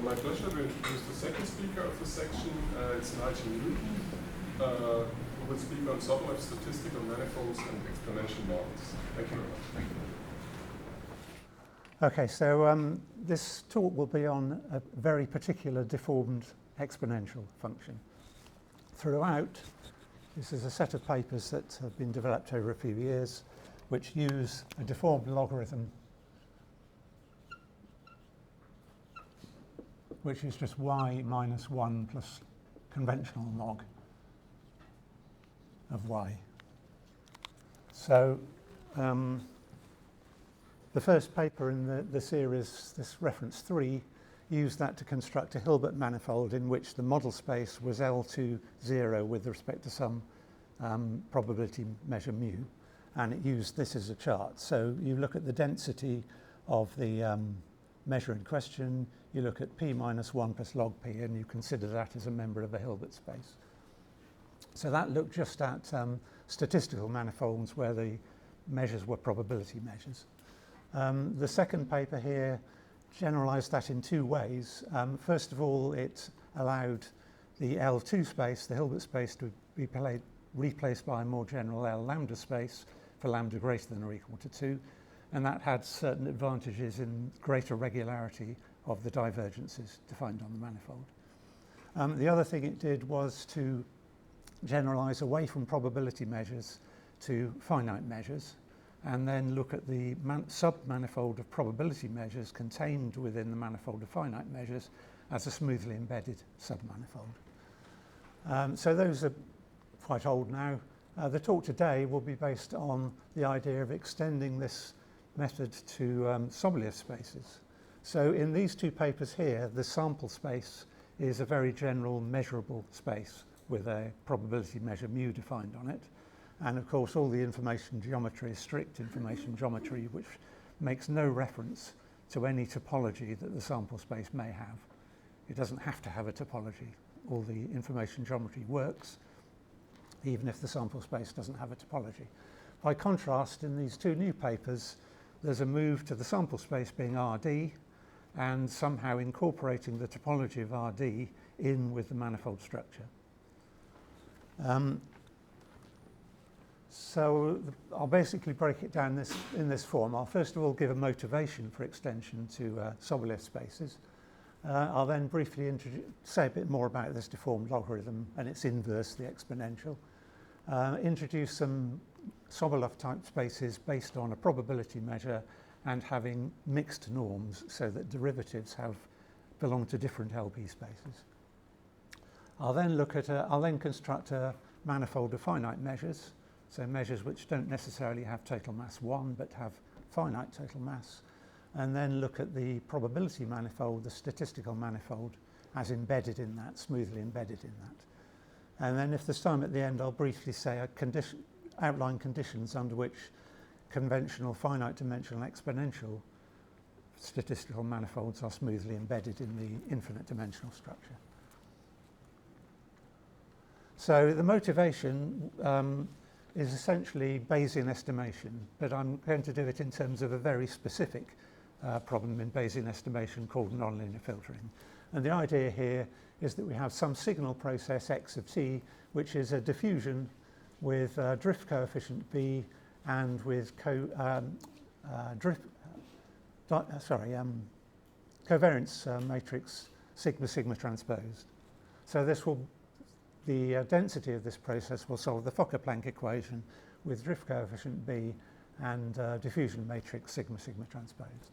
my pleasure to introduce the second speaker of the section. It's Nigel Newton, who will speak on Sobolev statistical manifolds and exponential models. Thank you very much. Okay, so this talk will be on a very particular deformed exponential function. Throughout, this is a set of papers that have been developed over a few years, which use a deformed logarithm, which is just y minus 1 plus conventional log of y. So the first paper in the series, this reference 3, used that to construct a Hilbert manifold in which the model space was L2 0 with respect to some probability measure mu, and it used this as a chart. So you look at the density of the measure in question, you look at p minus 1 plus log p, and you consider that as a member of a Hilbert space. So that looked just at statistical manifolds where the measures were probability measures. The second paper here generalized that in two ways. First of all, it allowed the L2 space, the Hilbert space, to be replaced by a more general L lambda space for lambda greater than or equal to 2. And that had certain advantages in greater regularity of the divergences defined on the manifold. The other thing it did was to generalize away from probability measures to finite measures, and then look at the submanifold of probability measures contained within the manifold of finite measures as a smoothly embedded submanifold. So those are quite old now. The talk today will be based on the idea of extending this method to Sobolev spaces. So in these two papers here, the sample space is a very general measurable space with a probability measure mu defined on it. And of course, all the information geometry is strict information geometry, which makes no reference to any topology that the sample space may have. It doesn't have to have a topology. All the information geometry works, even if the sample space doesn't have a topology. By contrast, in these two new papers, there's a move to the sample space being RD and somehow incorporating the topology of RD in with the manifold structure. So I'll basically break it down in this form. I'll first of all give a motivation for extension to Sobolev spaces. I'll then briefly say a bit more about this deformed logarithm and its inverse, the exponential. Introduce some Sobolev type spaces based on a probability measure and having mixed norms so that derivatives belong to different LP spaces. I'll then construct a manifold of finite measures, so measures which don't necessarily have total mass 1 but have finite total mass, and then look at the probability manifold, the statistical manifold, as embedded in that, smoothly embedded in that. And then if there's time at the end, I'll briefly say outline conditions under which conventional finite dimensional exponential statistical manifolds are smoothly embedded in the infinite dimensional structure. So the motivation is essentially Bayesian estimation, but I'm going to do it in terms of a very specific problem in Bayesian estimation called nonlinear filtering. And the idea here is that we have some signal process x of t, which is a diffusion with drift coefficient b and with covariance matrix sigma transposed. So the density of this process will solve the Fokker-Planck equation with drift coefficient b and diffusion matrix sigma transposed.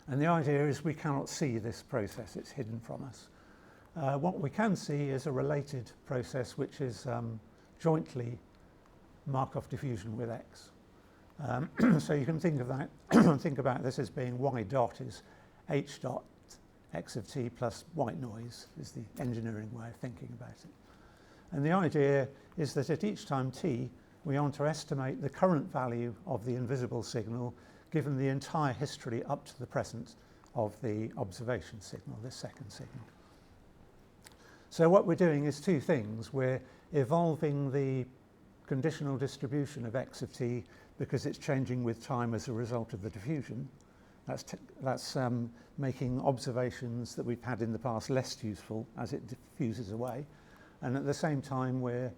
And the idea is we cannot see this process, it's hidden from us. What we can see is a related process which is jointly Markov diffusion with x. So you can think of that, think about this as being y dot is h dot x of t plus white noise is the engineering way of thinking about it. And the idea is that at each time t, we want to estimate the current value of the invisible signal given the entire history up to the present of the observation signal, this second signal. So what we're doing is two things. We're evolving the conditional distribution of x of t because it's changing with time as a result of the diffusion. That's making observations that we've had in the past less useful as it diffuses away. And at the same time, we're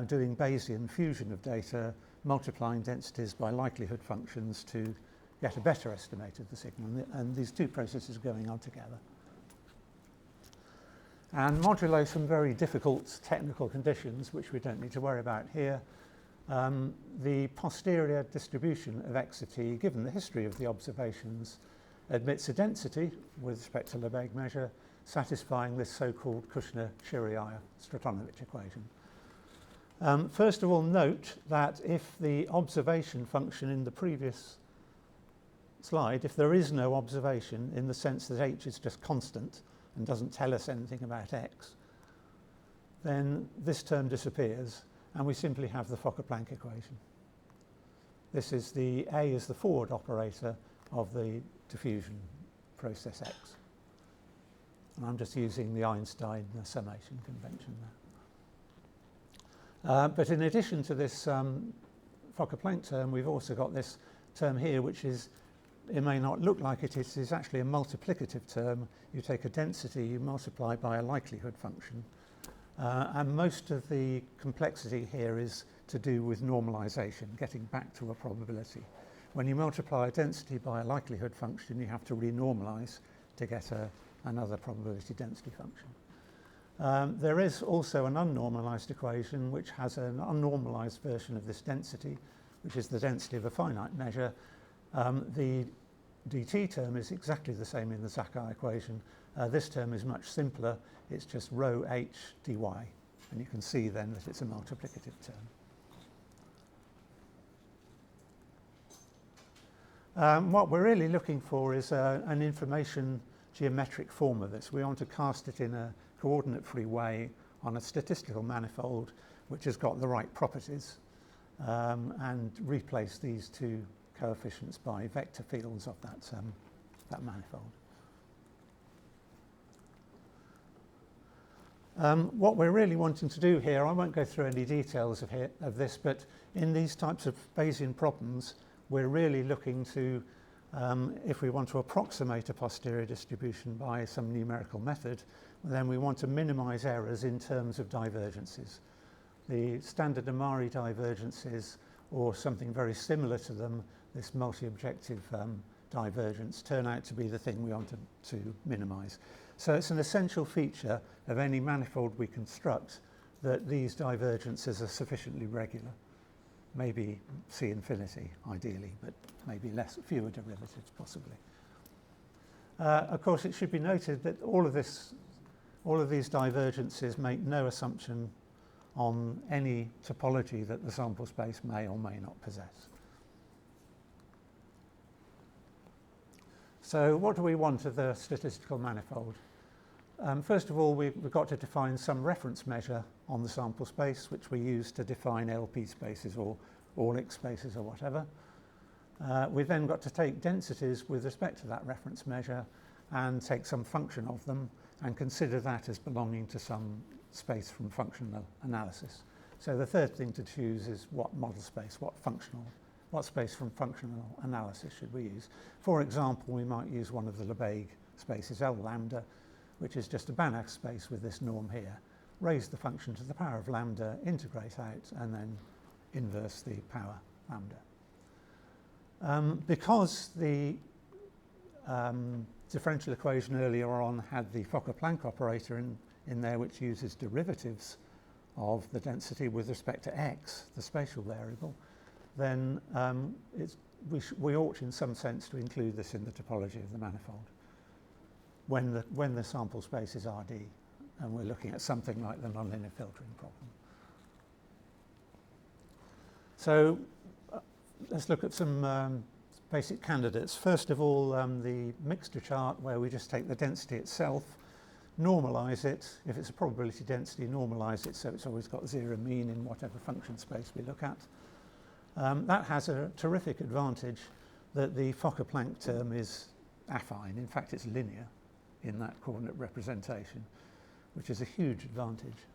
doing Bayesian fusion of data, multiplying densities by likelihood functions to get a better estimate of the signal. And these two processes are going on together. And modulo some very difficult technical conditions, which we don't need to worry about here. The posterior distribution of x of t, given the history of the observations, admits a density with respect to Lebesgue measure, satisfying this so-called Kushner-Shiraya-Stratonovich equation. First of all, note that if the observation function in the previous slide, if there is no observation in the sense that h is just constant and doesn't tell us anything about x, then this term disappears and we simply have the Fokker-Planck equation. This is the A is the forward operator of the diffusion process x. And I'm just using the Einstein summation convention there. But in addition to this Fokker-Planck term, we've also got this term here, which is, it may not look like it is actually a multiplicative term. You take a density, you multiply by a likelihood function. And most of the complexity here is to do with normalization, getting back to a probability. When you multiply a density by a likelihood function, you have to renormalize to get another probability density function. There is also an unnormalized equation which has an unnormalized version of this density, which is the density of a finite measure. The dt term is exactly the same in the Sakai equation. This term is much simpler. It's just rho h dy. And you can see then that it's a multiplicative term. What we're really looking for is an information geometric form of this. We want to cast it in a coordinate-free way on a statistical manifold which has got the right properties and replace these two coefficients by vector fields of that manifold. What we're really wanting to do here, I won't go through any details of this, but in these types of Bayesian problems, we're really looking to, if we want to approximate a posterior distribution by some numerical method, then we want to minimize errors in terms of divergences. The standard Amari divergences, or something very similar to them, this multi-objective divergence, turn out to be the thing we want to minimize. So it's an essential feature of any manifold we construct that these divergences are sufficiently regular. Maybe C infinity, ideally, but maybe fewer derivatives, possibly. Of course, it should be noted that all of these divergences make no assumption on any topology that the sample space may or may not possess. So what do we want of the statistical manifold? First of all, we've got to define some reference measure on the sample space, which we use to define LP spaces or all X spaces or whatever. We've then got to take densities with respect to that reference measure and take some function of them and consider that as belonging to some space from functional analysis. So the third thing to choose is what model space, what space from functional analysis should we use. For example, we might use one of the Lebesgue spaces, L lambda, which is just a Banach space with this norm here. Raise the function to the power of lambda, integrate out, and then inverse the power lambda. Because the differential equation earlier on had the Fokker-Planck operator in there, which uses derivatives of the density with respect to x, the spatial variable, then we ought in some sense to include this in the topology of the manifold when the sample space is RD and we're looking at something like the nonlinear filtering problem. So let's look at some basic candidates. First of all, the mixture chart, where we just take the density itself, normalize it. If it's a probability density, normalize it so it's always got zero mean in whatever function space we look at. That has a terrific advantage that the Fokker-Planck term is affine. In fact, it's linear in that coordinate representation, which is a huge advantage.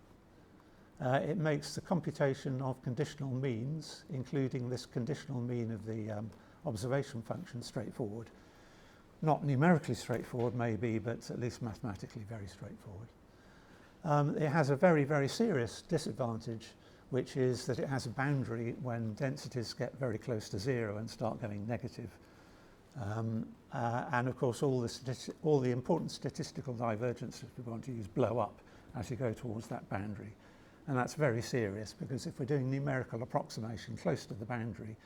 It makes the computation of conditional means, including this conditional mean of the observation function, straightforward. not numerically straightforward maybe, but at least mathematically very straightforward. It has a very, very serious disadvantage, which is that it has a boundary when densities get very close to zero and start going negative. And of course all the important statistical divergences we want to use blow up as you go towards that boundary. And that's very serious, because if we're doing numerical approximation close to the boundary,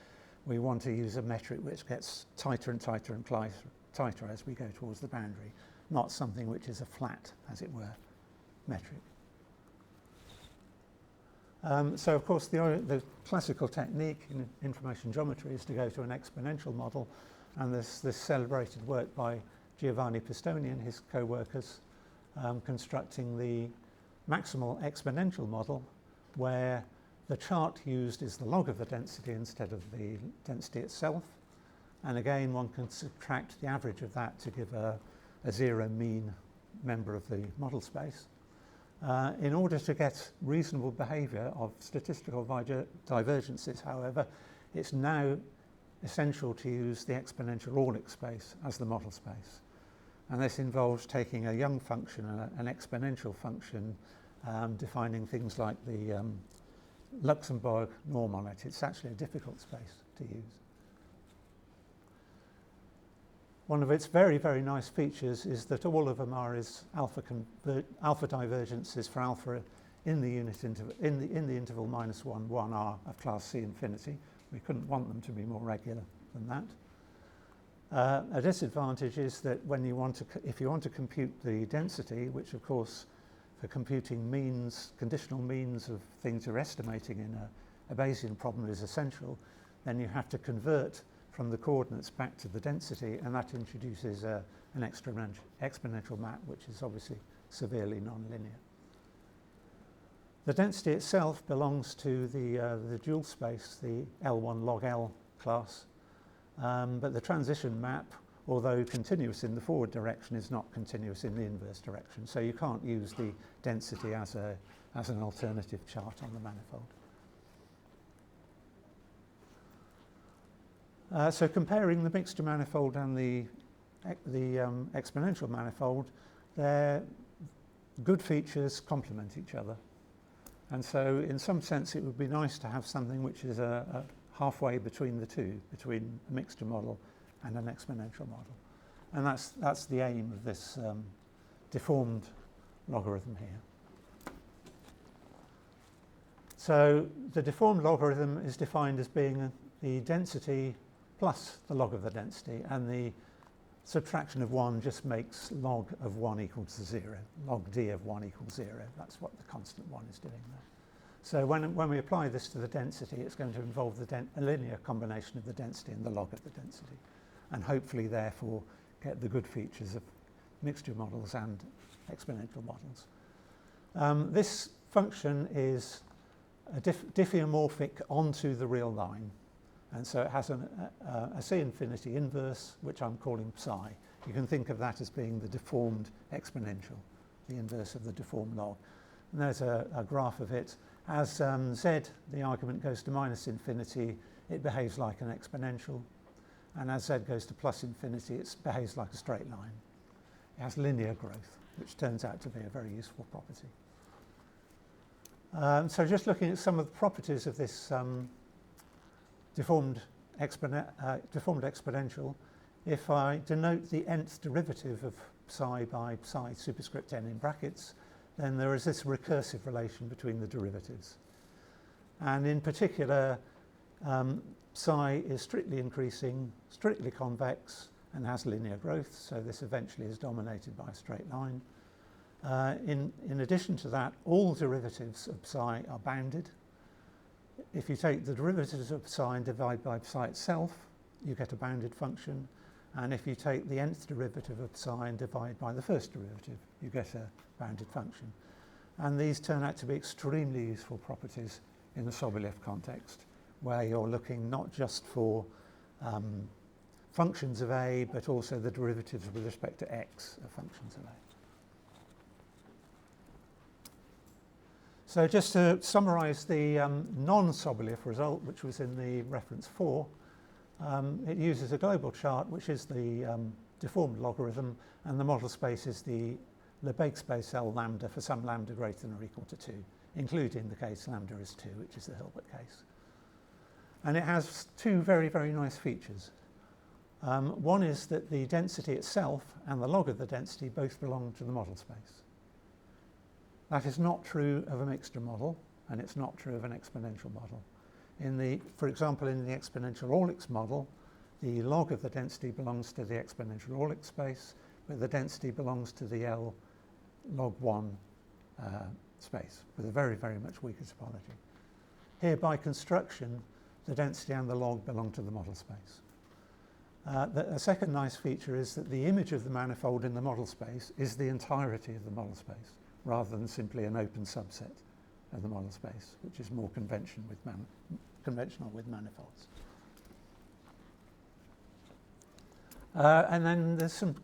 we want to use a metric which gets tighter and tighter and tighter as we go towards the boundary, not something which is a flat, as it were, metric. So of course the classical technique in information geometry is to go to an exponential model, and this celebrated work by Giovanni Pistone and his co-workers constructing the Maximal exponential model, where the chart used is the log of the density instead of the density itself. And again, one can subtract the average of that to give a zero mean member of the model space. In order to get reasonable behavior of statistical divergences, however, it's now essential to use the exponential Orlick space as the model space. And this involves taking a Young function and an exponential function, defining things like the Luxembourg norm on it. It's actually a difficult space to use. One of its very, very nice features is that all of them are alpha divergences for alpha in the interval -1, 1r of class C infinity. We couldn't want them to be more regular than that. A disadvantage is that if you want to compute the density, which of course for computing means, conditional means of things you're estimating in a Bayesian problem is essential, then you have to convert from the coordinates back to the density, and that introduces an exponential map, which is obviously severely nonlinear. The density itself belongs to the dual space, the L1 log L class, but the transition map, although continuous in the forward direction, is not continuous in the inverse direction. So you can't use the density as an alternative chart on the manifold. So comparing the mixture manifold and the exponential manifold, their good features complement each other. And so in some sense it would be nice to have something which is a halfway between the two, between a mixture model and an exponential model. And that's the aim of this deformed logarithm here. So the deformed logarithm is defined as being the density plus the log of the density, and the subtraction of 1 just makes log of 1 equals 0. Log d of 1 equals 0. That's what the constant 1 is doing there. So when we apply this to the density, it's going to involve a linear combination of the density and the log of the density, and hopefully therefore get the good features of mixture models and exponential models. This function is a diffeomorphic onto the real line. And so it has a C infinity inverse, which I'm calling psi. You can think of that as being the deformed exponential, the inverse of the deformed log. And there's a graph of it. As z, the argument, goes to minus infinity, it behaves like an exponential. And as z goes to plus infinity, it behaves like a straight line. It has linear growth, which turns out to be a very useful property. So just looking at some of the properties of this deformed exponential, if I denote the nth derivative of psi by psi superscript n in brackets, then there is this recursive relation between the derivatives. And in particular, psi is strictly increasing, strictly convex, and has linear growth, so this eventually is dominated by a straight line. In addition to that, all derivatives of psi are bounded. If you take the derivatives of psi and divide by psi itself, you get a bounded function. And if you take the nth derivative of psi and divide by the first derivative, you get a bounded function. And these turn out to be extremely useful properties in the Sobolev context, where you're looking not just for functions of A, but also the derivatives with respect to x of functions of A. So just to summarize the non-Sobolev result, which was in the reference 4, it uses a global chart, which is the deformed logarithm, and the model space is the Lebesgue space L lambda for some lambda greater than or equal to 2, including the case lambda is 2, which is the Hilbert case. And it has two very, very nice features. One is that the density itself and the log of the density both belong to the model space. That is not true of a mixture model, and it's not true of an exponential model. For example, in the exponential Orlick model, the log of the density belongs to the exponential Orlick space, but the density belongs to the L log 1 space with a very, very much weaker topology. Here, by construction, the density and the log belong to the model space. A second nice feature is that the image of the manifold in the model space is the entirety of the model space, rather than simply an open subset of the model space, which is more conventional with manifolds. And then there's some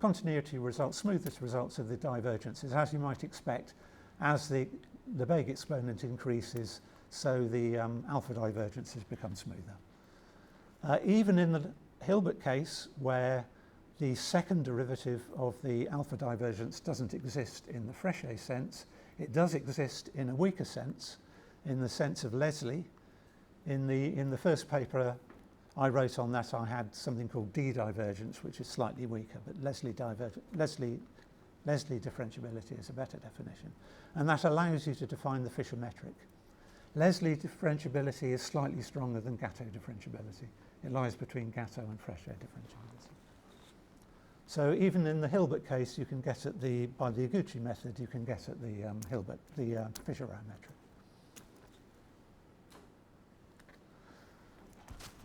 continuity results, smoothness results of the divergences. As you might expect, as the Lebesgue exponent increases, so the alpha divergences become smoother. Even in the Hilbert case, where the second derivative of the alpha divergence doesn't exist in the Frechet sense, it does exist in a weaker sense, in the sense of Leslie. In the first paper I wrote on that, I had something called D-divergence, which is slightly weaker, but Leslie differentiability is a better definition. And that allows you to define the Fisher metric. Leslie differentiability is slightly stronger than Gatto differentiability. It lies between Gatto and Frechet differentiability. So even in the Hilbert case, you can get at by the Iguchi method, you can get at the Fisher-Rao metric.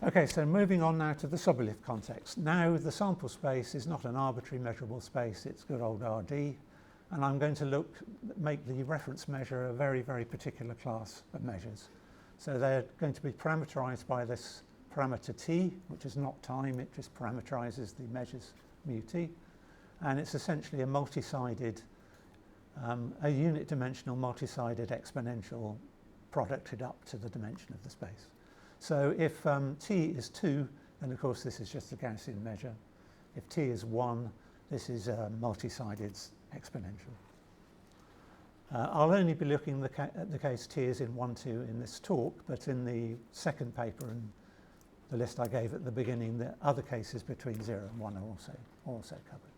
Okay, so moving on now to the Sobolev context. Now the sample space is not an arbitrary measurable space, it's good old RD, and I'm going to make the reference measure a very, very particular class of measures. So they're going to be parameterized by this parameter t, which is not time, it just parameterizes the measures mu t, and it's essentially a multi-sided, a unit dimensional multi-sided exponential producted up to the dimension of the space. So if t is 2, then of course this is just a Gaussian measure. If t is 1, this is a multi-sided exponential. I'll only be looking at the case t is in 1, 2 in this talk, but in the second paper and the list I gave at the beginning, the other cases between 0 and 1 are also covered.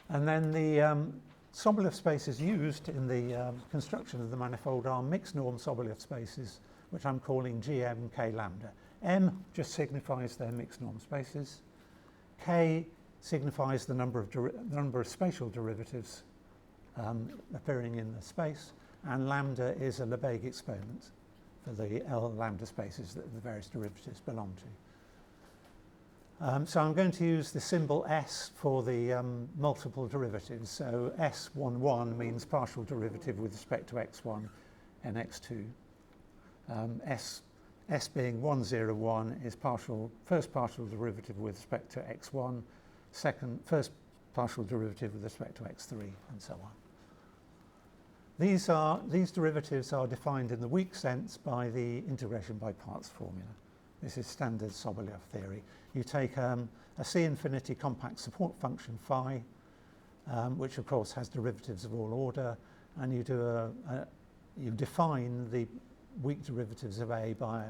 And then the Sobolev spaces used in the construction of the manifold are mixed norm Sobolev spaces, which I'm calling GM K lambda. M just signifies their mixed norm spaces. K signifies the number of spatial derivatives appearing in the space, and lambda is a Lebesgue exponent for the L lambda spaces that the various derivatives belong to. So I'm going to use the symbol S for the multiple derivatives. So S11 means partial derivative with respect to x1 and x2. S being 101 is first partial derivative with respect to x1, first partial derivative with respect to x3, and so on. These derivatives are defined in the weak sense by the integration by parts formula. This is standard Sobolev theory. You take a C infinity compact support function phi, which of course has derivatives of all order, and you define the weak derivatives of A by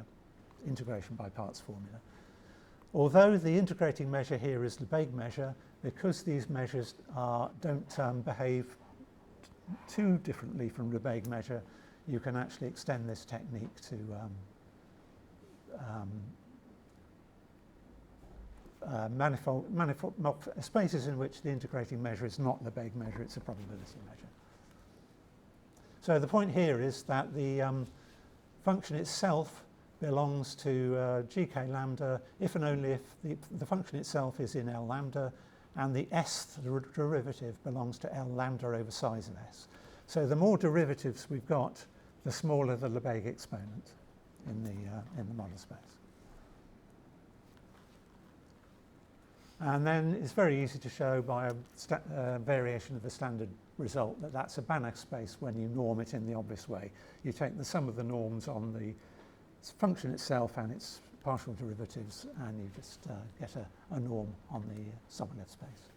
integration by parts formula. Although the integrating measure here is the Lebesgue measure, because these measures don't behave too differently from Lebesgue measure, you can actually extend this technique to spaces in which the integrating measure is not Lebesgue measure, it's a probability measure. So the point here is that the function itself belongs to gk lambda if and only if the function itself is in L lambda, and the s derivative belongs to L lambda over size of s. So the more derivatives we've got, the smaller the Lebesgue exponent in the model space. And then it's very easy to show by a variation of the standard result that that's a Banach space when you norm it in the obvious way. You take the sum of the norms on the function itself and its partial derivatives, and you just get a norm on the Sobolev space.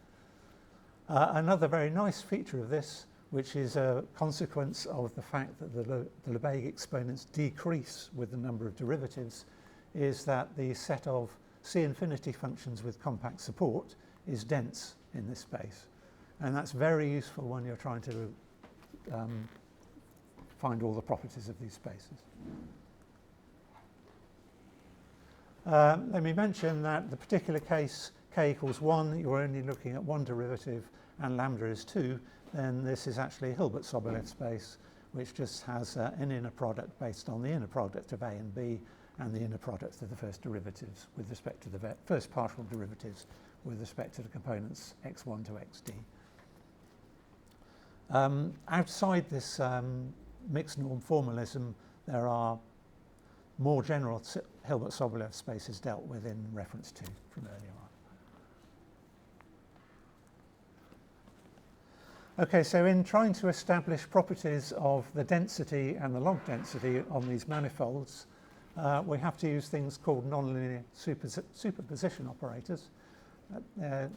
Another very nice feature of this, which is a consequence of the fact that the Lebesgue exponents decrease with the number of derivatives, is that the set of C infinity functions with compact support is dense in this space. And that's very useful when you're trying to find all the properties of these spaces. Let me mention that the particular case k equals 1, you're only looking at one derivative, and lambda is 2, then this is actually a Hilbert-Sobolev space, which just has an inner product based on the inner product of A and B, and the inner product of the first derivatives with respect to the first partial derivatives with respect to the components x1 to xd. Outside this mixed norm formalism, there are more general Hilbert-Sobolev spaces dealt with in reference to from earlier on. Okay, so in trying to establish properties of the density and the log density on these manifolds, we have to use things called nonlinear superposition operators. They're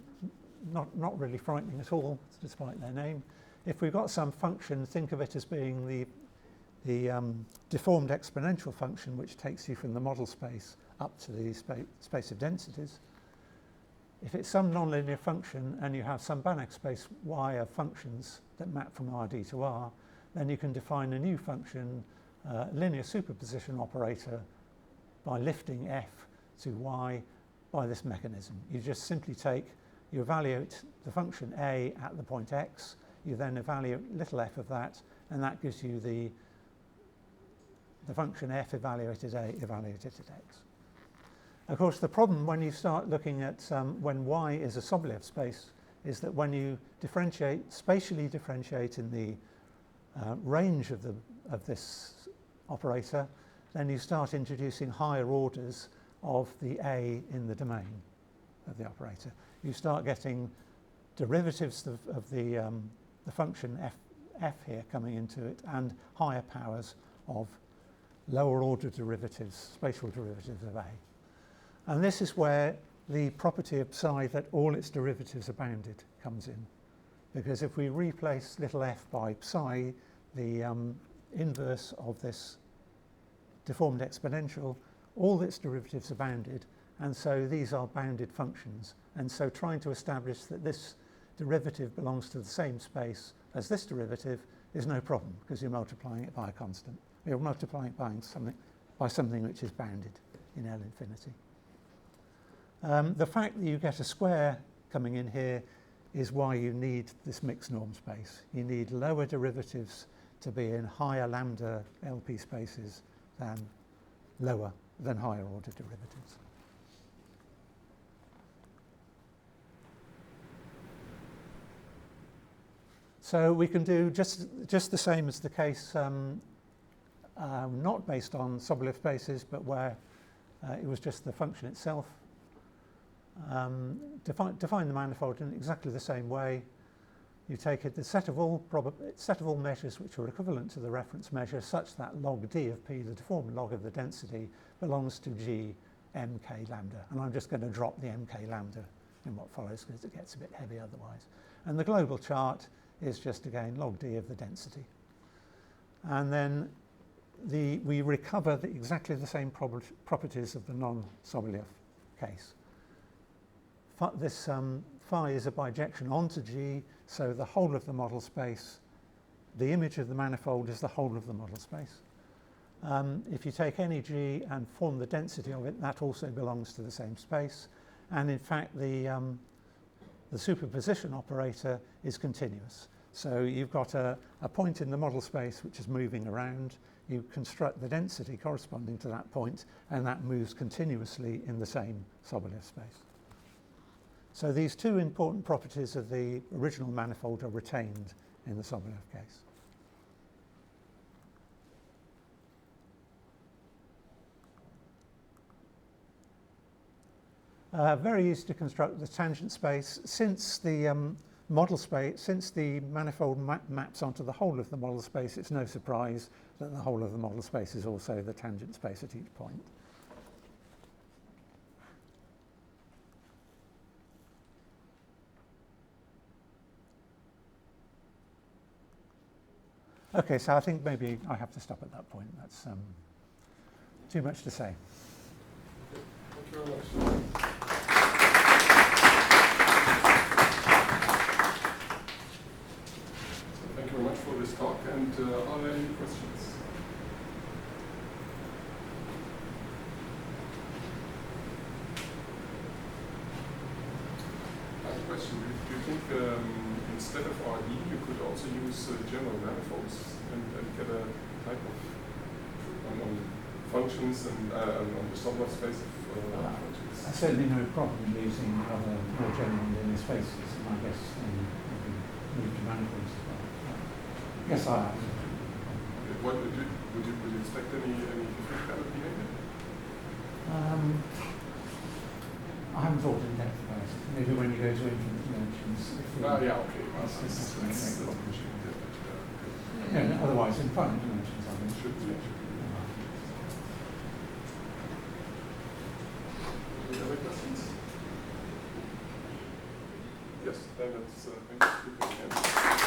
not really frightening at all, despite their name. If we've got some function, think of it as being the deformed exponential function, which takes you from the model space up to the space of densities. If it's some nonlinear function and you have some Banach space Y of functions that map from Rd to R, then you can define a new function, linear superposition operator, by lifting f to y by this mechanism. You just simply you evaluate the function a at the point x, you then evaluate little f of that, and that gives you the function f evaluated a evaluated at x. Of course, the problem when you start looking at when y is a Sobolev space is that when you spatially differentiate in the range of this operator, then you start introducing higher orders of the a in the domain of the operator. You start getting derivatives of the function f here coming into it, and higher powers of lower order derivatives, spatial derivatives of a. And this is where the property of psi that all its derivatives are bounded comes in. Because if we replace little f by psi, the inverse of this deformed exponential, all its derivatives are bounded, and so these are bounded functions. And so trying to establish that this derivative belongs to the same space as this derivative is no problem, because you're multiplying it by a constant. You're multiplying it by something which is bounded in L infinity. The fact that you get a square coming in here is why you need this mixed norm space. You need lower derivatives to be in higher lambda LP spaces than higher order derivatives. So we can do just the same as the case not based on Sobolev spaces, but where it was just the function itself. Define the manifold in exactly the same way. You take the set of all measures which are equivalent to the reference measure, such that log d of p, the deformed log of the density, belongs to g mk lambda. And I'm just going to drop the mk lambda in what follows because it gets a bit heavy otherwise. And the global chart is just again log d of the density. And then we recover exactly the same properties of the non-Sobolev case. This phi is a bijection onto G, so the whole of the model space, the image of the manifold is the whole of the model space. If you take any G and form the density of it, that also belongs to the same space. And in fact, the superposition operator is continuous. So you've got a point in the model space which is moving around. You construct the density corresponding to that point, and that moves continuously in the same Sobolev space. So these two important properties of the original manifold are retained in the Sobolev case. Very easy to construct the tangent space. Since the model space, since the manifold maps onto the whole of the model space, it's no surprise that the whole of the model space is also the tangent space at each point. Okay, so I think maybe I have to stop at that point. That's too much to say. Thank you very much. Thank you very much for this talk, and are there any questions? I have a question. Do you think instead of RE you could also use general manifolds and get a type of on functions and on the Sobolev space of functions? I certainly no problem using other more general linear spaces, and I guess maybe move to manifolds as well. Yes, I am. What would you expect any different kind of behavior? I haven't thought in depth about it. Maybe when you go to infinite dimensions. Yeah, okay. Yeah, otherwise, in finite dimensions, I think. Should be. Any other questions? Yes, then let's thank you.